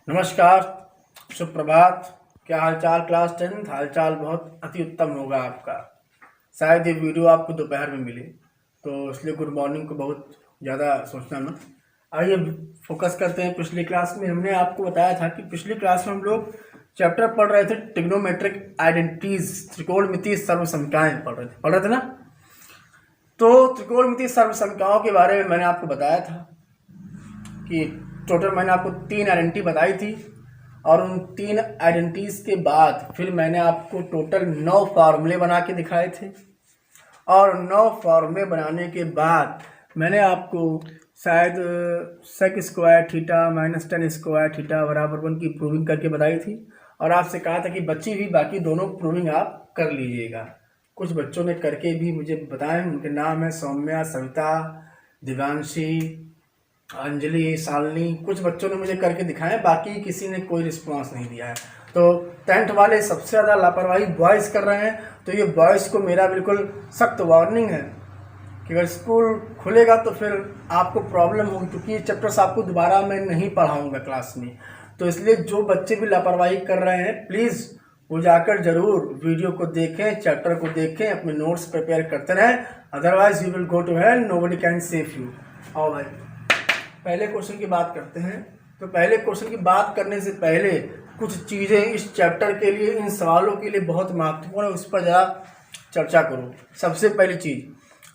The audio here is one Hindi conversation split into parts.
नमस्कार, सुप्रभात। क्या हालचाल क्लास 10th? हालचाल बहुत अति उत्तम होगा आपका। शायद ये वीडियो आपको दोपहर में मिले, तो इसलिए गुड मॉर्निंग को बहुत ज़्यादा सोचना मत। आइए फोकस करते हैं। पिछली क्लास में हमने आपको बताया था कि पिछली क्लास में हम लोग चैप्टर पढ़ रहे थे ट्रिग्नोमेट्रिक आइडेंटिटीज, त्रिकोणमितीय सर्वसंख्याएं पढ़ रहे थे ना। तो त्रिकोणमितीय सर्वसंख्याओं के बारे में मैंने आपको बताया था कि टोटल मैंने आपको 3 आइडेंटिटी बताई थी, और उन 3 आइडेंटिटीज के बाद फिर मैंने आपको टोटल 9 फार्मूले बना के दिखाए थे। और 9 फार्मूले बनाने के बाद मैंने आपको शायद sec square theta minus tan square theta बराबर 1 की प्रूविंग करके बताई थी, और आपसे कहा था कि बची हुई बाकी दोनों प्रूविंग आप कर लीजिएगा। कुछ बच्चों ने करके भी मुझे बताएं, उनके नाम है सौम्या, सविता, दिव्यांशी, अंजलि, शालिनी। कुछ बच्चों ने मुझे करके दिखाए, बाकी किसी ने कोई रिस्पांस नहीं दिया है। तो 10th वाले सबसे ज़्यादा लापरवाही बॉयज़ कर रहे हैं। तो ये बॉयज़ को मेरा बिल्कुल सख्त वार्निंग है कि अगर स्कूल खुलेगा तो फिर आपको प्रॉब्लम होगी, क्योंकि ये चैप्टर्स आपको दोबारा मैं नहीं पढ़ाऊँगा क्लास में। तो इसलिए जो बच्चे भी लापरवाही कर रहे हैं, प्लीज़ वो जाकर ज़रूर वीडियो को देखें, चैप्टर को देखें, अपने नोट्स प्रिपेयर करते रहें। Otherwise you will go to hell, nobody can save you. आओ भाई, पहले क्वेश्चन की बात करते हैं। तो पहले क्वेश्चन की बात करने से पहले कुछ चीज़ें इस चैप्टर के लिए, इन सवालों के लिए बहुत महत्वपूर्ण है, उस पर ज़रा चर्चा करो। सबसे पहली चीज़,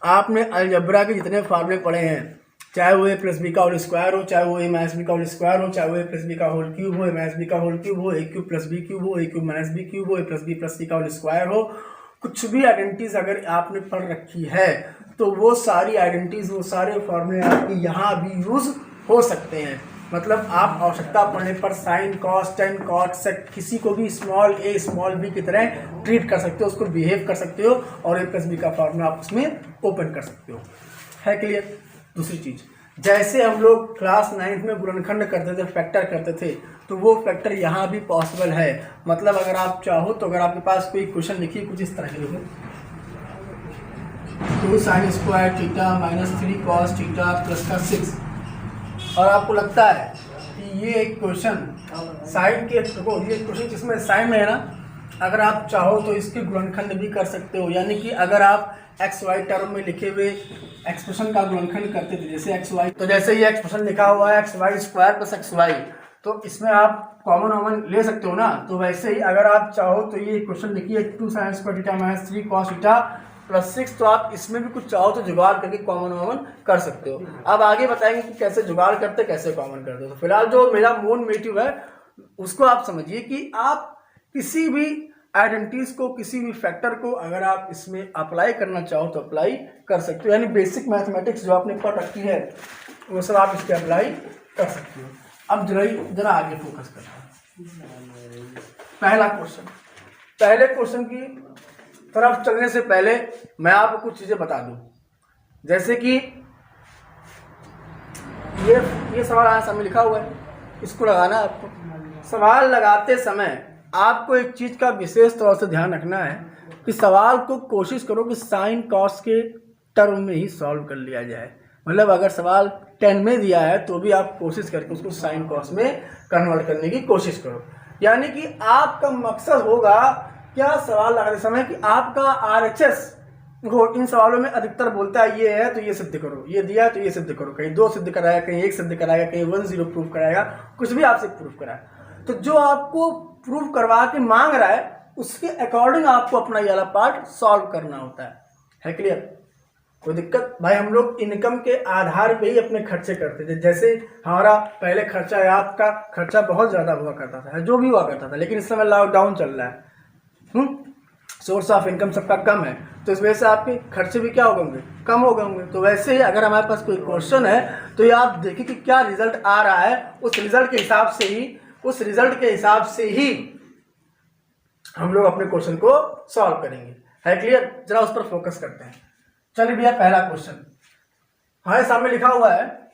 आपने अलजबरा के जितने फार्मूले पढ़े हैं, चाहे वो a प्लस बी का होल स्क्वायर हो, चाहे वो a माइनस बी का होल स्क्वायर हो, चाहे वो a प्लस बी का होल क्यूब हो, a माइनस बी का होल क्यूब हो, a cube plus b cube हो, a cube minus b cube हो, a प्लस बी का होल स्क्वायर हो, कुछ भी आइडेंटिटीज अगर आपने पढ़ रखी है तो वो सारी आइडेंटिटीज, वो सारे फॉर्मूले आपके यहाँ भी यूज हो सकते हैं। मतलब आप आवश्यकता पड़ने पर साइन, कॉस, टेन, कॉट, सेक किसी को भी स्मॉल a स्मॉल b की तरह ट्रीट कर सकते हो, उसको बिहेव कर सकते हो, और a प्लस बी का फॉर्मूला आप उसमें ओपन कर सकते हो। है क्लियर? दूसरी चीज़, जैसे हम लोग क्लास 9th में गुणनखंड करते थे, फैक्टर करते थे, तो वो फैक्टर यहाँ भी पॉसिबल है। मतलब अगर आप चाहो तो, अगर आपके पास कोई क्वेश्चन लिखिए कुछ इस तरह के लिखो, 2 sign square theta minus 3 cos theta plus का 6, और आपको लगता है कि ये एक क्वेश्चन साइन के, देखो ये क्वेश्चन जिसमें साइन में है ना, अगर आप चाहो तो इसके गुणनखंड भी कर सकते हो। यानी कि अगर आप एक्स वाई टर्म में लिखे हुए एक्सप्रेशन का गुणनखंड करते थे, जैसे एक्स वाई, तो जैसे ये एक्सप्रेशन लिखा हुआ है x y square plus x y, तो इसमें आप कॉमन ले सकते हो ना। तो वैसे ही अगर आप चाहो तो ये क्वेश्चन लिखिए 2 sign square theta minus 3 cos theta plus 6, तो आप इसमें भी कुछ चाहो तो जुगाड़ करके कॉमन कर सकते हो। अब आगे बताएंगे कि कैसे जुगाड़ करते, कैसे कॉमन करते। तो फिलहाल जो मेरा मूल मोटिव है उसको आप समझिए कि आप किसी भी आइडेंटिटीज को, किसी भी फैक्टर को अगर आप इसमें अप्लाई करना चाहो तो अप्लाई कर सकते हो। यानी बेसिक मैथमेटिक्स जो आपने पढ़ रखी है वो सब आप इस पर अप्लाई कर सकते हो। अब जरा आगे फोकस करते हैं। पहले क्वेश्चन की तरफ चलने से पहले मैं आपको कुछ चीजें बता दूं, जैसे कि ये सवाल यहाँ सामने लिखा हुआ है, इसको लगाना है आपको। सवाल लगाते समय आपको एक चीज का विशेष तौर से ध्यान रखना है कि सवाल को कोशिश करो कि साइन कॉस के टर्म में ही सॉल्व कर लिया जाए। मतलब अगर सवाल 10 में दिया है तो भी आप कोशिश करके उसको साइन कॉस में कन्वर्ट करने की कोशिश करो। यानी कि आपका मकसद होगा क्या, सवाल लगाते समय कि आपका RHS इन सवालों में अधिकतर बोलता है ये है तो ये सिद्ध करो, ये दिया तो ये सिद्ध करो, कहीं 2 सिद्ध कराएगा, कहीं 1 सिद्ध कराएगा, कहीं 1-0 प्रूफ कराएगा, कुछ भी आपसे प्रूफ कराएगा। तो जो आपको प्रूफ करवा के मांग रहा है उसके अकॉर्डिंग आपको अपना ये वाला पार्ट सॉल्व करना होता है क्लियर? कोई दिक्कत? भाई हम लोग इनकम के आधार पे ही अपने खर्चे करते थे। जैसे हमारा पहले खर्चा है, आपका खर्चा बहुत ज़्यादा हुआ करता था, जो भी हुआ करता था, लेकिन इस समय लॉकडाउन चल रहा है, सोर्स ऑफ इनकम सबका कम है, तो इस वजह से आपके खर्चे भी क्या हो गए, कम हो गए होंगे। तो वैसे ही अगर हमारे पास कोई क्वेश्चन है तो ये आप देखिए कि क्या रिजल्ट आ रहा है, उस रिजल्ट के हिसाब से ही हम लोग अपने क्वेश्चन को सॉल्व करेंगे। है क्लियर? जरा उस पर फोकस करते हैं। चलिए भैया, पहला क्वेश्चन हमारे सामने लिखा हुआ है,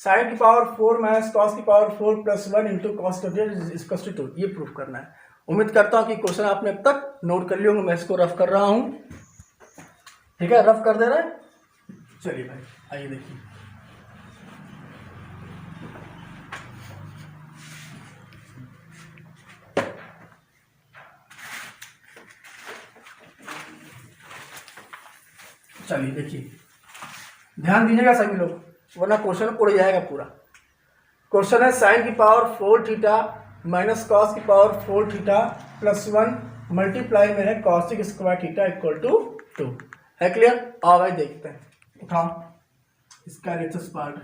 साइन की पावर 4 माइनस कॉस की पावर 4 प्लस 1 इंटू कॉस का 2, ये प्रूफ करना है। उम्मीद करता हूं कि क्वेश्चन आपने अब तक नोट कर लिया होंगे। मैं इसको रफ कर रहा हूं, ठीक है? रफ कर दे रहे हैं। चलिए भाई आइए देखिए, चलिए देखिए, ध्यान दीजिएगा सभी लोग, वरना क्वेश्चन उड़ जाएगा पूरा। क्वेश्चन है साइन की पावर 4 थीटा माइनस कॉस की पावर 4 थीटा प्लस 1 मल्टीप्लाई में है cosec square theta equal to 2 है। क्लियर? आओ भाई देखते हैं, उठाओ इसका एलएचएस पार्ट।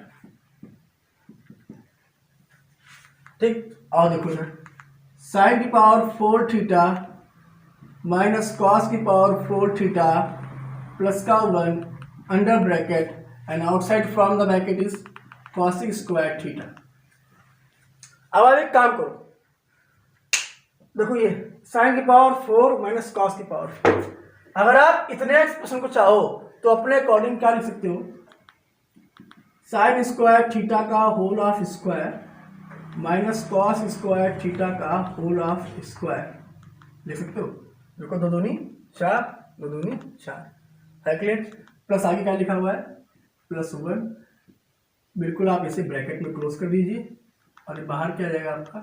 ठीक, आओ देखो इधर, साइन की पावर 4 थीटा माइनस कॉस की पावर 4 थीटा प्लस का 1 under bracket and outside from the bracket is cosec square theta. अब आप एक काम करो, देखो ये साइन की पावर 4 माइनस कॉस की पावर 4। अगर आप इतने एक्सप्रेशन को चाहो तो अपने अकॉर्डिंग क्या लिख सकते हो, साइन स्क्वायर थीटा का whole of square minus cos square theta का होल ऑफ स्क्वायर लिख सकते हो। देखो 2 दूनी 4, 2 दूनी 4 है। क्लियर? प्लस आगे क्या लिखा हुआ है, प्लस 1। बिल्कुल आप इसे ब्रैकेट में क्लोज कर दीजिए और बाहर क्या जाएगा आपका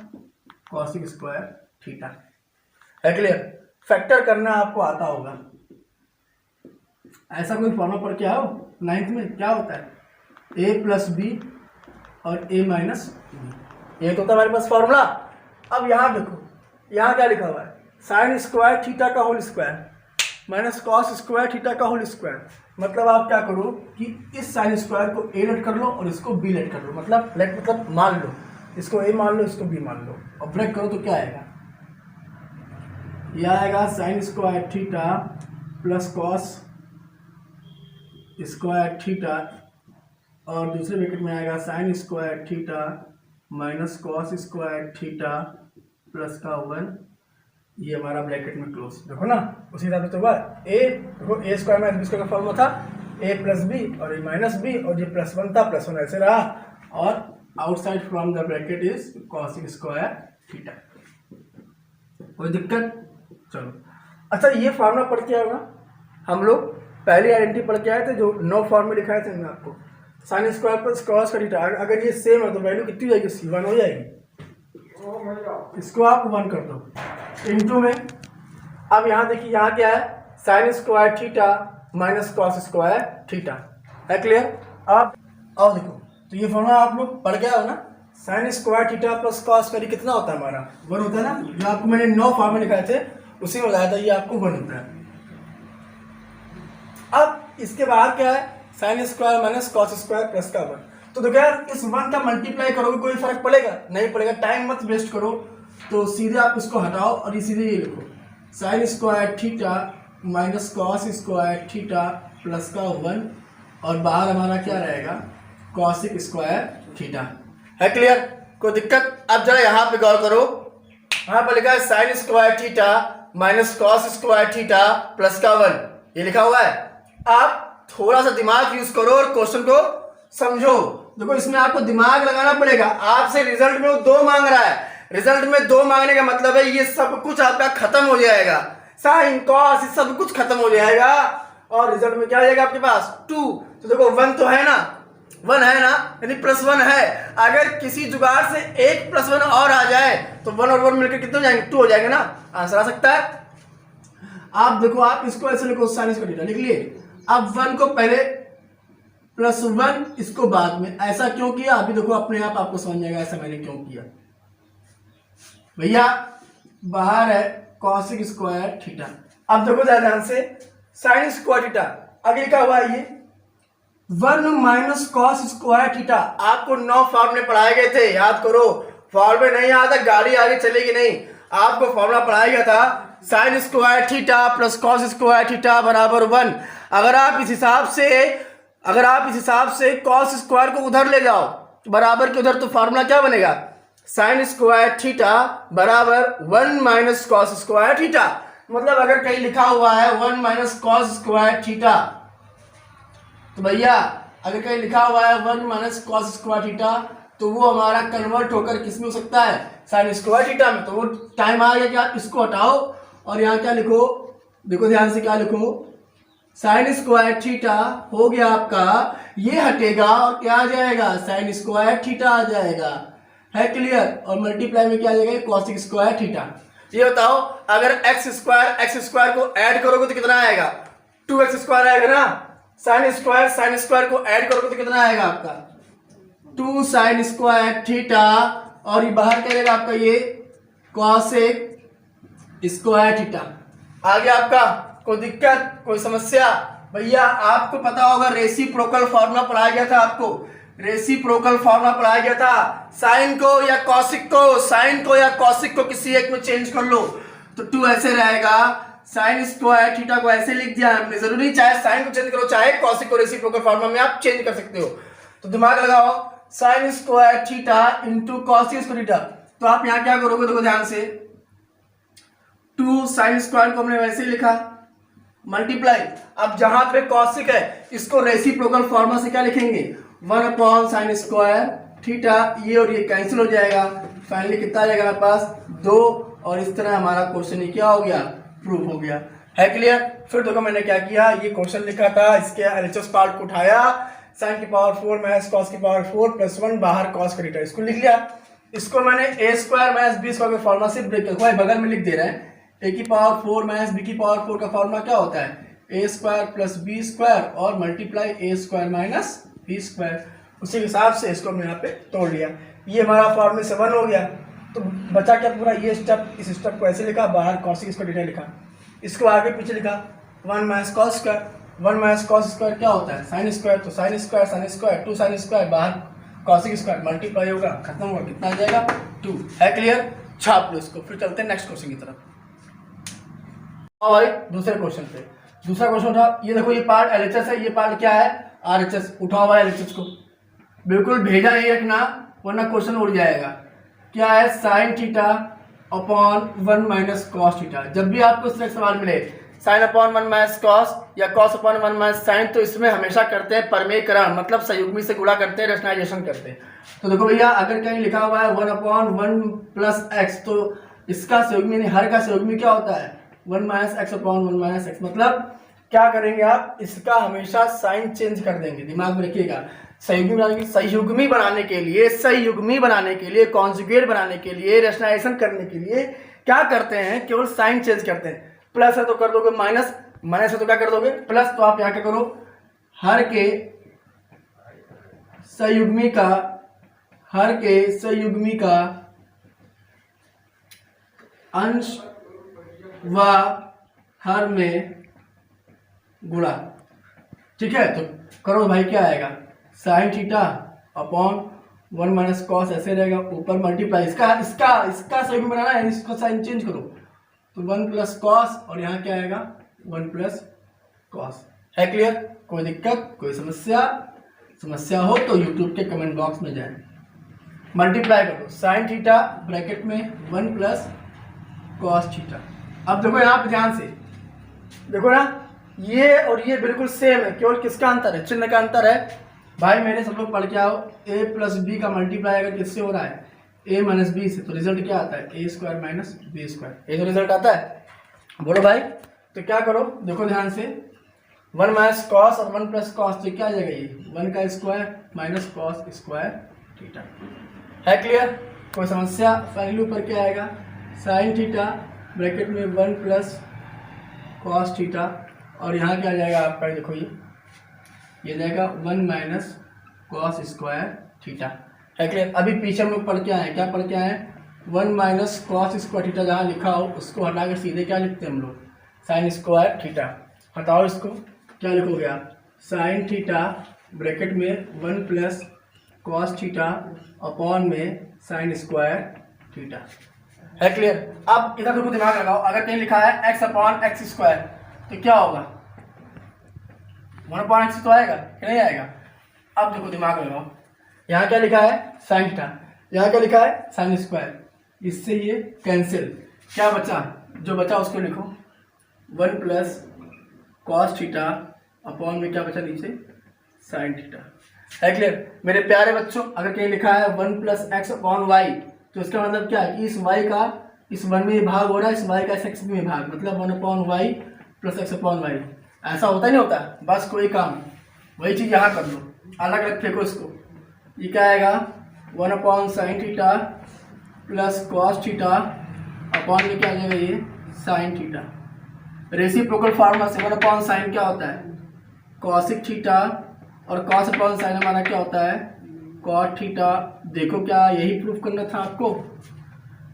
कॉसिक स्क्वायर थीटा है। क्लियर? फैक्टर करना आपको आता होगा, ऐसा कोई फॉर्मूला पढ़ के आओ 9th में, क्या होता है a प्लस बी और a माइनस बी, ये तो होता है हमारे पास फॉर्मूला। अब यहाँ देखो, यहाँ क्या लिखा हुआ है, साइन स्क्वायर थीटा का whole square minus cos square theta का होल स्क्वायर। मतलब आप क्या करो कि इस साइन स्क्वायर को a लेट कर लो और इसको b लेट कर लो, मतलब लेट मतलब मान लो, इसको a मान लो, इसको b मान लो और ब्रेक करो तो क्या आएगा, यह आएगा sign square theta plus cos square theta और दूसरे ब्रैकेट में आएगा sign square theta minus cos square theta plus का 1, ये हमारा ब्रैकेट में क्लोज। देखो ना उसी हिसाब से तो हुआ ए, देखो ए स्क्वायर माइनस बी स्क्वायर का फॉर्मूला था ए प्लस बी और ए माइनस बी और ये प्लस 1 था, प्लस 1 ऐसे रहा और outside from the bracket is cosec square theta. कोई दिक्कत? चलो अच्छा, ये फॉर्मूला पढ़ के आएगा, हम लोग पहले आइडेंटिटी पढ़ के आए थे जो 9 फॉर्म में दिखाए थे मैं आपको, साइन स्क्वायर प्लस कॉस का थीटा। अगर ये सेम है तो वैल्यू कितनी हो जाएगी, इसकी 1 हो जाएगी। इसको आप 1 कर दो इनटू में। अब यहाँ देखिए, यहाँ क्या है, sine square theta minus cos square theta है। क्लियर? अब आओ देखो, तो ये फॉर्मूला आप लोग पढ़ गया हो ना, sign square theta plus cos का कितना होता है हमारा 1 होता है ना। जो आपको मैंने 9 फॉर्मूले दिखाए थे उसी में बताया था, ये आपको 1 होता है। अब इसके बाहर क्या है, sine square minus cos square plus का 1। तो देखो यार, इस 1 का मल्टीप्लाई करोगे कोई फर्क पड़ेगा? नहीं पड़ेगा। टाइम मत वेस्ट करो, तो सीधे आप इसको हटाओ और ये सीधे ये लिखो, sign square theta minus cos square theta plus का 1 और बाहर हमारा क्या रहेगा, कॉसिक स्क्वायर थीटा है। क्लियर? कोई दिक्कत? अब जरा यहाँ पे गौर करो, यहाँ पर लिखा है sine square theta minus cos square theta plus का 1, ये लिखा हुआ है। आप थोड़ा सा दिमाग यूज करो और क्वेश्चन को समझो। देखो इसमें आपको दिमाग लगाना पड़ेगा, आपसे रिजल्ट में वो 2 मांग रहा है। रिजल्ट में 2 मांगने का मतलब है ये सब कुछ आपका खत्म हो जाएगा, साइन कॉस सब कुछ खत्म हो जाएगा और रिजल्ट में क्या आ जाएगा आपके पास 2। तो देखो 1 तो है ना, 1 है ना, यानी प्लस 1 है। अगर किसी जुगाड़ से एक प्लस 1 और आ जाए तो 1 और 1 मिलकर कितने हो जाएंगे, 2 हो जाएंगे ना, आंसर आ सकता है। आप देखो, आप इसको ऐसे लिखो, साइन स्क्वायर थीटा लिख लिए। अब 1 को पहले प्लस 1 इसको बाद में, ऐसा क्यों किया अभी देखो अपने आप आपको समझ जाएगा ऐसा मैंने क्यों किया। भैया बाहर है कॉसिक स्क्वायर थीटा, अब देखो ध्यान से, साइन स्क्वायर थीटा आगे क्या हुआ है, ये 1 माइनस कॉस स्क्वायर थीटा। आपको 9 फॉर्मूले पढ़ाए गए थे, याद करो। फॉर्मूले नहीं आता गाड़ी आगे चलेगी नहीं। आपको फॉर्मूला पढ़ाया गया था sign square theta plus cos square theta बराबर 1। अगर आप इस हिसाब से कॉस स्क्वायर को उधर ले जाओ बराबर के उधर, तो फॉर्मूला क्या बनेगा, साइन स्क्वायर थीटा बराबर 1 माइनस कॉस स्क्वायर थीटा। मतलब अगर कहीं लिखा हुआ है 1 माइनस कॉस स्क्वायर थीटा, तो भैया अगर कहीं लिखा हुआ है 1 माइनस कॉस स्क्वायर थीटा, तो वो हमारा कन्वर्ट होकर किस में हो सकता है, साइन स्क्वायर थीटा में। तो वो टाइम आ गया कि आप इसको हटाओ और यहाँ क्या लिखो, देखो ध्यान से क्या लिखो, साइन स्क्वायर थीटा हो गया आपका, ये हटेगा और क्या आ जाएगा, साइन स्क्वायर थीटा आ जाएगा। है क्लियर? और मल्टीप्लाई में क्या आ जाएगा, कॉसिक स्क्वायर थीटा। ये बताओ, अगर एक्स स्क्वायर को ऐड करोगे तो कितना आएगा, 2x स्क्वायर आएगा ना। साइन स्क्वायर को ऐड करोगे तो कितना आएगा आपका 2 साइन स्क्वायर थीटा, और ये बाहर क्या रहेगा आपका ये कॉसेक स्क्वायर थीटा। आ गया आपका? कोई दिक्कत, कोई समस्या? भैया आपको पता होगा रेसिप्रोकल फॉर्मूला पढ़ाया गया था आपको, रेसिप्रोकल फॉर्मूला पढ़ाया गया था। साइन को या कॉसिक को किसी एक में चेंज कर लो तो 2 ऐसे रहेगा। साइन स्क्वायर थीटा को ऐसे लिख दिया हमने, जरूरी चाहे साइन को चेंज करो चाहे कॉसिक को रेसिप्रोकल फॉर्मूला में आप चेंज कर सकते हो। तो दिमाग लगाओ, sign square theta into cosec square theta. तो आप यहाँ क्या करोगे, देखो ध्यान से, 2 साइन स्क्वायर को हमने वैसे ही लिखा मल्टीप्लाई, अब जहां पे कॉसिक है इसको रेसिप्रोकल फॉर्मूला से क्या लिखेंगे 1 अपॉन साइन स्क्वायर थीटा, ये और ये कैंसिल हो जाएगा, फाइनली कितना आ जाएगा हमारे पास 2, और इस तरह हमारा क्वेश्चन क्या हो गया, प्रूफ हो गया। है क्लियर? फिर देखो मैंने क्या किया, ये क्वेश्चन लिखा था, इसके एलएचएस पार्ट को उठाया, साइन की पावर 4 माइनस कॉस की पावर 4 प्लस 1 बाहर कॉस का थीटा, इसको लिख लिया। इसको मैंने a square minus b square के फॉर्मूला से ब्रेक किया, बगल में लिख दे रहे हैं। a की पावर 4 माइनस b की पावर 4 का फॉर्मूला क्या होता है, a square plus b square और multiply a square minus b square. उसी हिसाब से इसको हमने यहाँ पे तोड़ लिया, ये हमारा फॉर्मूले से 1 हो गया। तो बचा क्या पूरा ये स्टेप, इस स्टेप को ऐसे लिखा, बाहर कॉसिक स्क्वायर थीटा लिखा, इसको आगे पीछे लिखा 1 minus cos square, 1 minus cos square क्या होता है साइन स्क्वायर, तो साइन स्क्वायर 2 साइन स्क्वायर बाहर कॉसिक स्क्वायर मल्टीप्लाई होगा, खत्म होगा, कितना आ जाएगा 2। है क्लियर? छाप लो इसको, फिर चलते हैं नेक्स्ट क्वेश्चन की तरफ। और भाई दूसरे क्वेश्चन पे, दूसरा क्वेश्चन उठा, ये देखो ये पार्ट एलएचएस है, ये पार्ट क्या है आरएचएस। उठाओ भाई एलएचएस को, बिल्कुल भेजा ही रखना वरना क्वेश्चन उड़ जाएगा। क्या है, sine theta upon 1 minus cos theta. जब भी आपको इस तरह सवाल मिले साइन अपॉन 1 माइनस कॉस या कॉस अपॉन 1 माइनस साइन, तो इसमें हमेशा करते हैं परमेयकरण, मतलब संयुग्मी से गुणा करते हैं, रेशनलाइजेशन करते हैं। तो देखो भैया अगर कहीं लिखा हुआ है 1 अपॉन 1 प्लस एक्स, तो इसका संयुग्मी यानी हर का संयुग्मी क्या होता है 1 minus x upon 1 minus x. मतलब क्या करेंगे आप, इसका हमेशा साइन चेंज कर देंगे, दिमाग में रखिएगा। संयुग्मी बनाने के लिए कॉन्जुगेट बनाने के लिए रेशनलाइजेशन करने के लिए क्या करते हैं, केवल साइन चेंज करते हैं। प्लस है तो कर दोगे माइनस, माइनस है तो क्या कर दोगे प्लस। तो आप यहाँ क्या करो, हर के संयुग्मी का अंश व हर में गुणा। ठीक है, तो करो भाई, क्या आएगा sine theta upon 1 minus cos, ऐसे रहेगा, ऊपर मल्टीप्लाई, इसका संयुग्मी बनाना है, इसको साइन चेंज करो तो 1 प्लस कॉस, और यहाँ क्या आएगा 1 प्लस कॉस। है क्लियर? कोई दिक्कत, कोई समस्या हो तो यूट्यूब के कमेंट बॉक्स में जाए, मल्टीप्लाई करो साइन थीटा ब्रैकेट में 1 प्लस कॉस थीटा। अब देखो यहाँ पे ध्यान से देखो ना, ये और ये बिल्कुल सेम है, केवल किसका अंतर है, चिन्ह का अंतर है। भाई मेरे सब लोग पढ़ के आओ, a प्लस बी का मल्टीप्लाई अगर किससे हो रहा है a माइनस बी से, तो रिजल्ट क्या आता है a square minus b square, ये तो रिजल्ट आता है। बोलो भाई, तो क्या करो, देखो ध्यान से, 1 माइनस कॉस और 1 प्लस कॉस, तो क्या आ जाएगा ये 1 का square minus cos square theta. है क्लियर? कोई समस्या? फाइनली ऊपर क्या आएगा साइन थीटा ब्रैकेट में 1 प्लस कॉस थीटा, और यहाँ क्या आ जाएगा आपका, देखो ये जाएगा 1 माइनस कॉस स्क्वायर थीटा। है क्लियर? अभी पीछे हम लोग पढ़ के आए हैं, क्या पढ़ के आए हैं 1 माइनस कॉस स्क्वायर थीटा, जहाँ लिखा हो उसको हटाकर सीधे क्या लिखते हैं हम लोग साइन स्क्वायर थीटा। हटाओ इसको, क्या लिखोगे आप साइन थीटा ब्रैकेट में 1 प्लस कॉस थीटा अपॉन में साइन स्क्वायर थीटा। है क्लियर? अब इधर देखो, दिमाग लगाओ, अगर कहीं लिखा है x अपॉन एक्स स्क्वायर तो क्या होगा 1 अपॉन एक्स तो आएगा कि नहीं आएगा। अब देखो दिमाग लगाओ, यहाँ क्या लिखा है साइन थीटा, यहाँ क्या लिखा है साइन स्क्वायर, इससे ये कैंसिल, क्या बचा, जो बचा उसको लिखो 1 प्लस कॉस थीटा अपॉन में क्या बचा नीचे साइन थीटा। है क्लियर मेरे प्यारे बच्चों? अगर कहीं लिखा है 1 प्लस एक्स अपॉन वाई, तो इसका मतलब क्या है कि इस y का इस 1 में भाग हो रहा है, इस y का इस x में भाग, मतलब 1 upon y plus x upon y. ऐसा होता ही नहीं होता, बस कोई काम, वही चीज़ यहाँ कर लो, अलग अलग फेंको इसको। ये क्या आएगा 1 upon sine theta plus cos theta upon में क्या आ जाएगा ये साइन थीटा। रेसिप्रोकल फार्मूला से 1 अपॉन साइन क्या होता है कॉसिक थीटा और कॉस अपॉन साइन हमारा क्या होता है, कॉट थीटा। देखो क्या यही प्रूफ करना था आपको,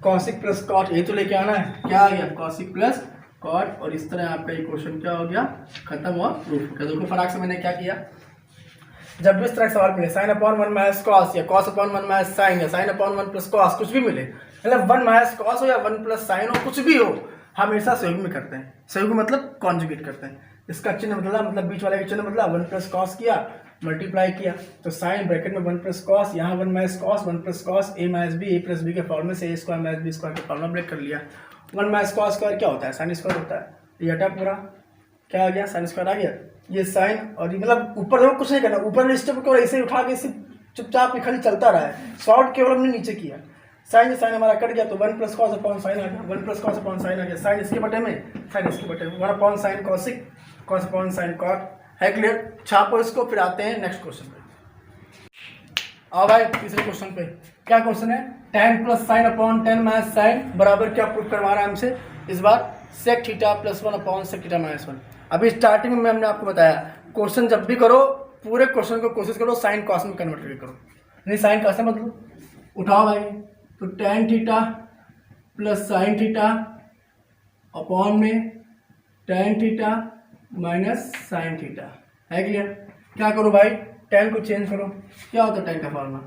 कॉसिक प्लस कॉट यही तो लेके आना है। क्या आ गया, कॉसिक प्लस कॉट, और इस तरह आपका इक्वेशन क्या हो गया, खत्म और प्रूफ हो गया। देखो फटाक से मैंने क्या किया, जब भी इस तरह सवाल मिले sine upon one minus cos या cos upon one minus sine या sine upon one plus cos, कुछ भी मिले, मतलब वन माइनस कॉस हो या वन प्लस साइन हो, कुछ भी हो, हमेशा सहयोग में करते हैं। सहयोग मतलब कॉन्जुगेट करते हैं। इसका चिन्ह बदला, मतलब बीच वाले का चिन्ह बदला, वन प्लस कॉस किया, मल्टीप्लाई किया, तो साइन ब्रैकेट में वन प्लस कॉस, यहाँ one minus cos, one plus cos, a minus b, a plus b के फॉर्मूले से a square minus b square के फॉर्मूला ब्रेक कर लिया। वन माइनस कॉस स्क्वायर क्या होता है, साइन स्क्वायर होता है। ये हटा पूरा, क्या आ गया, साइन स्क्वायर आ गया। ये साइन और ये मतलब ऊपर देखो कुछ नहीं करना, ऊपर स्टेप को ऐसे ही उठा के इसे चुपचाप खाली चलता रहा है, शॉर्ट केवल हमने नीचे किया। साइन साइन हमारा कट गया तो one plus cos upon sine आ गया, one plus cos upon sine आ गया, साइन इसके बटे में, साइन इसके बटे में, one upon sine cosec, cos upon sine cot. है क्लियर, छापो इसको, फिर आते हैं नेक्स्ट क्वेश्चन पे। आओ भाई तीसरे क्वेश्चन पे, क्या क्वेश्चन है, tan plus sine upon tan minus sine बराबर क्या प्रूफ करवा रहा है हमसे इस बार, sec theta plus one upon sec theta minus one. अभी स्टार्टिंग में हमने आपको बताया, क्वेश्चन जब भी करो पूरे क्वेश्चन को कोशिश करो साइन कॉस में कन्वर्ट करके करो, नहीं साइन कॉस में मतलब उठाओ भाई। तो tan theta plus sine theta upon में tan theta minus sine theta. है क्लियर, क्या करो भाई, tan को चेंज करो, क्या होता है tan का फॉर्मूला,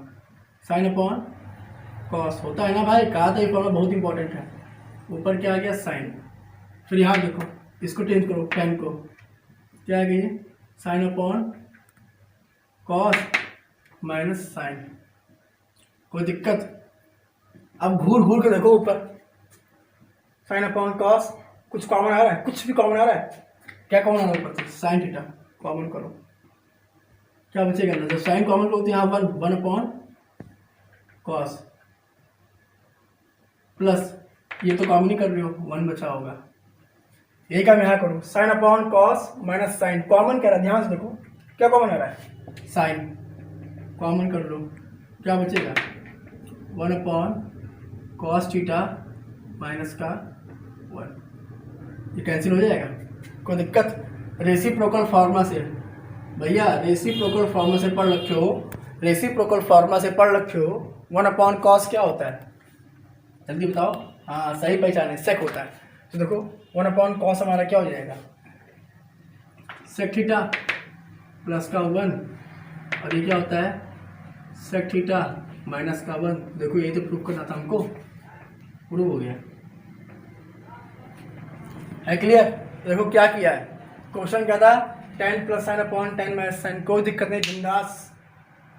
साइन अपॉन कॉस होता है ना भाई, कहा था ये फॉर्मूला बहुत इंपॉर्टेंट है। ऊपर क्या आ गया साइन, फिर यहाँ देखो इसको चेंज करो, tan को क्या आ गई, sine upon cos minus sine. कोई दिक्कत, अब घूर घूर के देखो ऊपर, साइन अपॉन कॉस, कुछ कॉमन आ रहा है, कुछ भी कॉमन आ रहा है, क्या कॉमन आ रहा है ऊपर से, साइन थीटा कॉमन करो, क्या बचेगा ना, जब साइन कॉमन करो तो यहाँ one, one upon cos plus ये तो कॉमन ही कर रही हो, वन बचा होगा, यही काम यहाँ करो, sine upon cos minus sine, common कह रहा है, ध्यान से देखो क्या कॉमन आ रहा है, साइन कॉमन कर लो, क्या बचेगा, one upon cos theta minus का वन, ये कैंसिल हो जाएगा, कोई दिक्कत। रेसिप्रोकल फार्मूला से भैया, रेसिप्रोकल फार्मूला से पढ़ रखे हो, रेसिप्रोकल फार्मूला से पढ़ रखे हो, वन अपॉन कॉस क्या होता है, जल्दी बताओ, हाँ सही पहचाने, सेक होता है। तो देखो वन अपॉन कॉस हमारा क्या हो जाएगा, सेक थीटा प्लस का वन, और ये क्या होता है, सेक थीटा माइनस का वन। देखो यही तो प्रूफ करना था हमको, प्रूव हो गया। है क्लियर, देखो क्या किया है, क्वेश्चन क्या था, tan plus sine upon tan minus sine, कोई दिक्कत नहीं, बिंदास,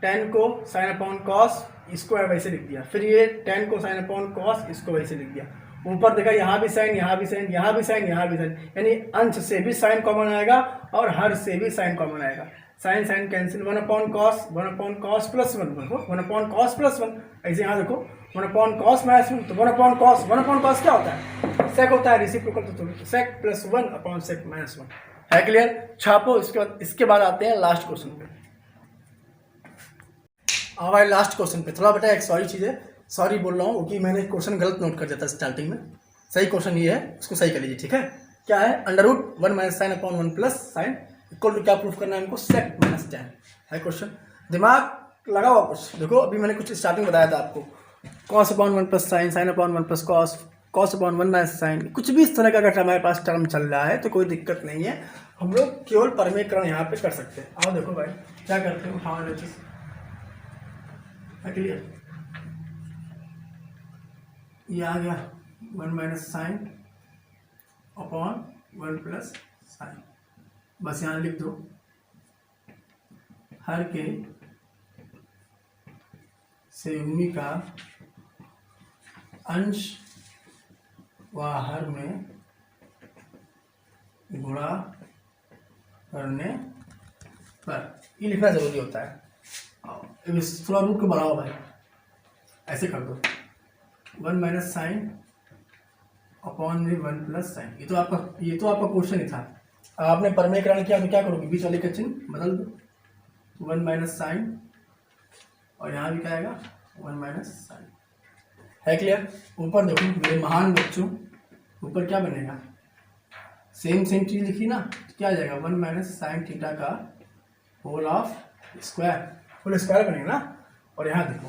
tan को साइन अपॉन कॉस इसको वैसे लिख दिया, फिर ये tan को साइन अपॉन कॉस इसको वैसे लिख दिया, ऊपर देखा यहाँ भी साइन, यहाँ भी साइन, यहाँ भी साइन, यहाँ भी साइन, यानी अंश से भी साइन कॉमन आएगा और हर से भी साइन कॉमन आएगा, sine sine cancel, one upon cos plus one, one upon cos plus one, ऐसे यहाँ देखो one upon cos minus one, तो वन अपॉन कॉस क्या होता है, सेक होता है, रेसिप्रोकल तो sec plus one upon sec minus one. है क्लियर, छापो, इसके बाद आते हैं लास्ट क्वेश्चन पे। हमारे लास्ट क्वेश्चन पे थोड़ा बेटा एक सॉरी बोल रहा हूँ क्योंकि मैंने क्वेश्चन गलत नोट कर दिया था स्टार्टिंग में, सही क्वेश्चन ये है, उसको सही कर लीजिए, ठीक है। क्या है, under root one minus sine upon one plus sine equal to क्या प्रूफ करना है हमको, सेक माइनस टेन। है क्वेश्चन, दिमाग लगा हुआ कुछ, देखो अभी मैंने कुछ स्टार्टिंग बताया था आपको, cos upon one plus sine, sine upon one plus cos, cos upon one minus sine, कुछ भी इस तरह का अगर हमारे पास टर्म चल रहा है तो कोई दिक्कत नहीं है, हम लोग केवल परमीकरण यहाँ पे कर सकते हैं। आओ देखो भाई क्या करते हो, हाँ चीज क्लियर, ये आ गया one minus sine upon one plus sign, बस यहाँ लिख दो, हर के संयुग्मी का अंश व हर में गुणा करने पर, ये लिखना जरूरी होता है। थोड़ा रूट को बढ़ाओ भाई, ऐसे कर दो, वन माइनस साइन अपॉन में वन प्लस साइन, ये तो आपका क्वेश्चन ही था। आपने परमीकरण किया तो क्या करोगे, बीच वाले का चिन्ह बदल दो, वन माइनस साइन और यहाँ भी क्या आएगा, वन माइनस साइन। है क्लियर, ऊपर देखो मेरे महान बच्चों, ऊपर क्या बनेगा, सेम चीज लिखी ना, तो क्या आ जाएगा 1 माइनस साइन थीटा का whole of square, whole square बनेगा ना। और यहाँ देखो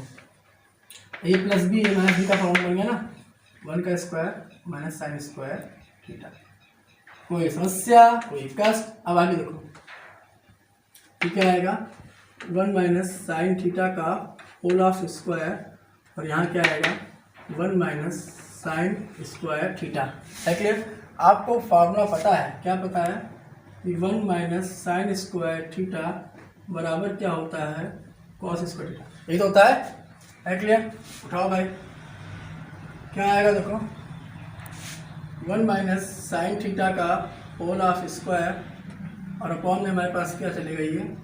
a plus b a minus b का फॉर्मूला बन गया ना, 1 का square minus sine square theta. कोई समस्या, कोई कष्ट? अब आगे देखो ठीक क्या आएगा 1 माइनस साइन थीटा का होल ऑफ स्क्वायर, और यहाँ क्या आएगा 1 माइनस साइन स्क्वायर थीटा। है क्लियर? आपको फार्मूला पता है, क्या पता है कि 1 माइनस साइन स्क्वायर थीटा बराबर क्या होता है कॉस स्क्वायर थीटा, यही तो होता है क्लियर? उठाओ भाई, क्या आएगा देखो 1 माइनस साइन थीटा का होल ऑफ स्क्वायर, और अपॉन में हमारे पास क्या चलेगा ये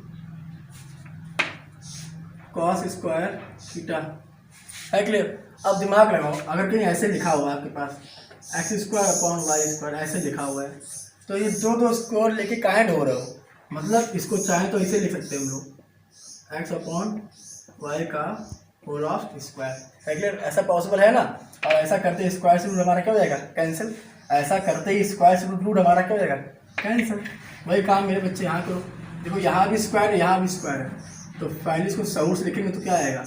कॉस स्क्वायर थीटा। है क्लियर? अब दिमाग लगाओ, अगर कहीं ऐसे लिखा हुआ है आपके पास x square upon y square ऐसे लिखा हुआ है, तो ये दो स्क्वायर लेके काहे ढो रहे हो? मतलब इसको चाहे तो इसे लिख सकते हैं हम लोग एक्स अपॉन वाई का होल ऑफ स्क्वायर। है क्लियर? ऐसा पॉसिबल है ना। और ऐसा करते स्क्वायर से रूट हमारा क्या हो जाएगा कैंसिल, ऐसा करते ही स्क्वायर से रूट हमारा क्या हो जाएगा कैंसिल। वही काम मेरे बच्चे यहाँ करो, देखो यहाँ भी स्क्वायर है यहाँ भी स्क्वायर है, तो फाइनली इसको सौर से लिखेंगे तो क्या आएगा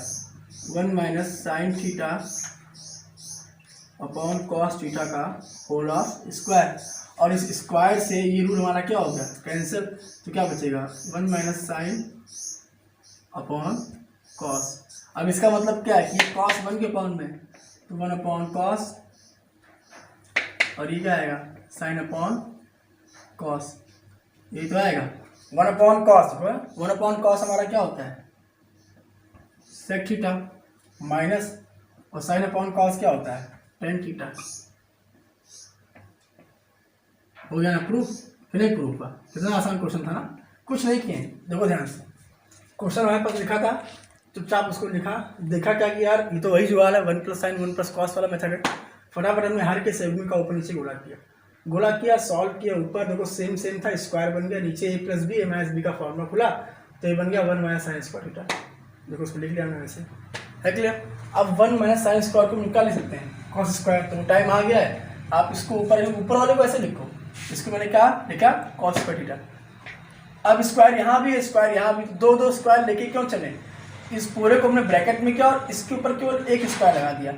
1 minus sine theta upon cos theta का होल ऑफ स्क्वायर, और इस स्क्वायर से ये रूट हमारा क्या हो गया कैंसिल, तो क्या बचेगा 1 माइनस साइन अपॉन कॉस। अब इसका मतलब क्या है कि कॉस 1 के अपॉन में, तो 1 अपॉन कॉस, और ये क्या आएगा साइन अपॉन कॉस, ये तो आएगा 1 अपॉन कॉस। 1 अपॉन कॉस हमारा क्या होता है सेक थीटा, माइनस और साइन अपॉन कॉस क्या होता है टेन थीटा। हो गया ना प्रूफ? फिर नहीं प्रूफ हुआ? कितना आसान क्वेश्चन था ना, कुछ नहीं किए। देखो ध्यान से, क्वेश्चन हमारे पास लिखा था, चुपचाप उसको लिखा, देखा क्या कि यार ये तो वही सवाल है 1 प्लस साइन 1 प्लस कॉस वाला मेथड है। फटाफट हमने हर के सेगमेंट का ऊपर नीचे गोला किया, सॉल्व किया। ऊपर देखो सेम था, स्क्वायर बन गया, नीचे a plus b a minus b का फॉर्मूला खुला, तो ये बन गया 1 माइनस साइन स्क्वायर थीटा। देखो उसको लिख लिया हमने वैसे। है क्लियर? अब 1 माइनस साइन स्क्वायर को निकाल ले सकते हैं कॉस स्क्वायर, तो टाइम आ गया है। आप इसको ऊपर वाले को ऐसे लिखो, इसको मैंने क्या लिखा कॉस स्क्वायर थीटा। अब स्क्वायर यहाँ भी है, स्क्वायर यहाँ भी, दो स्क्वायर लेके क्यों चले, इस पूरे को हमने ब्रैकेट में किया और इसके ऊपर केवल एक स्क्वायर लगा दिया।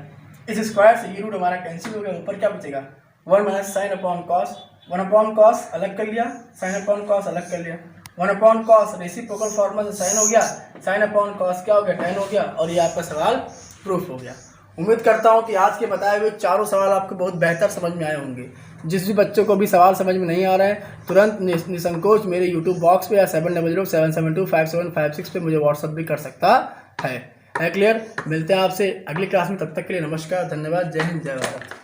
इस स्क्वायर से ये रूट हमारा कैंसिल हो गया, ऊपर क्या बचेगा 1 minus sine upon cos. 1 upon cos अलग कर लिया, साइन अपॉन कॉस अलग कर लिया। 1 अपॉन कॉस रेसिप्रोकल फॉर्मूला से साइन हो गया, साइन अपॉन कॉस क्या हो गया tan हो गया, और ये आपका सवाल प्रूफ हो गया। उम्मीद करता हूँ कि आज के बताए हुए चारों सवाल आपको बहुत बेहतर समझ में आए होंगे। जिस भी बच्चों को भी सवाल समझ में नहीं आ रहा है, तुरंत निसंकोच मेरे यूट्यूब बॉक्स पे या 7007725756 पे मुझे व्हाट्सअप भी कर सकता है। क्लियर? मिलते हैं आपसे अगली क्लास में, तब तक के लिए नमस्कार, धन्यवाद, जय हिंद, जय भारत।